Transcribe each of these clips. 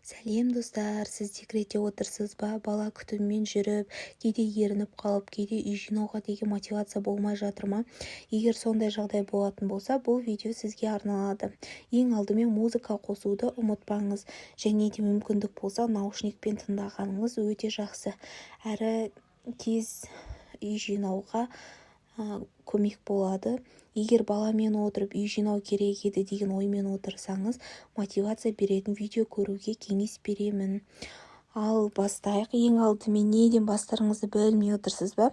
Сәлем достар, сіз декретте отырсыз ба? Бала күтіммен жүріп, кейде ерініп қалып, кейде үй жинауға деген мотивация болмай жатыр ма? Егер сондай жағдай болатын болса, бұл видео сізге арналады. Ең алдымен музыка қосуды ұмытпаңыз, және де мүмкіндік болса наушникпен тыңдағаныңыз өте жақсы. Әрі тез үй жинауға көмек болады. Егер баламен отырып үй жинау керек еді деген оймен отырсаңыз, мотивация беретін видео көруге кеңес беремін. Ал бастайық. Ең алдымен неден бастарыңызды білмей отырсыз ба?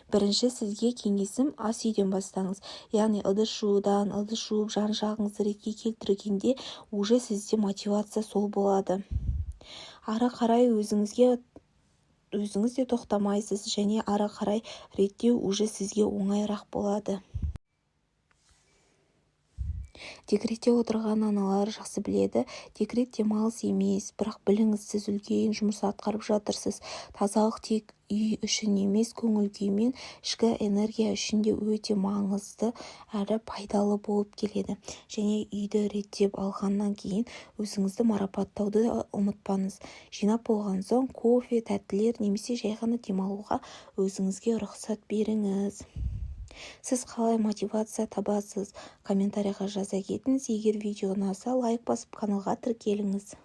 Бірінші сізге кеңесім ас үйден бастаңыз. Яғни ыдыс жуып жан-жағыңызды ретке келтіргенде уже сізде мотивация сол болады. Ары қарай өзіңіз де тоқтамайсыз, және ары қарай реттеу уже сізге оңайырақ болады. Декретте отырған аналар жақсы біледі. Декрет демалыс емес, бірақ біліңіз, сіз үлкен жұмыс атқарып жатырсыз. Тазалық тек үй үшін емес, көңіл-күй мен ішкі энергия үшін де өте маңызды әрі пайдалы болып келеді. Және үйді реттеп алғаннан кейін өзіңізді марапаттауды ұмытпаңыз. Жинап болған соң кофе, тәттілер немесе жай ғана демалуға өзіңізге рұқсат беріңіз. Сіз қалай мотивация табасыз? Комментарийға жаза кетіңіз. Егер видео ұнаса, лайк басып каналға тіркеліңіз.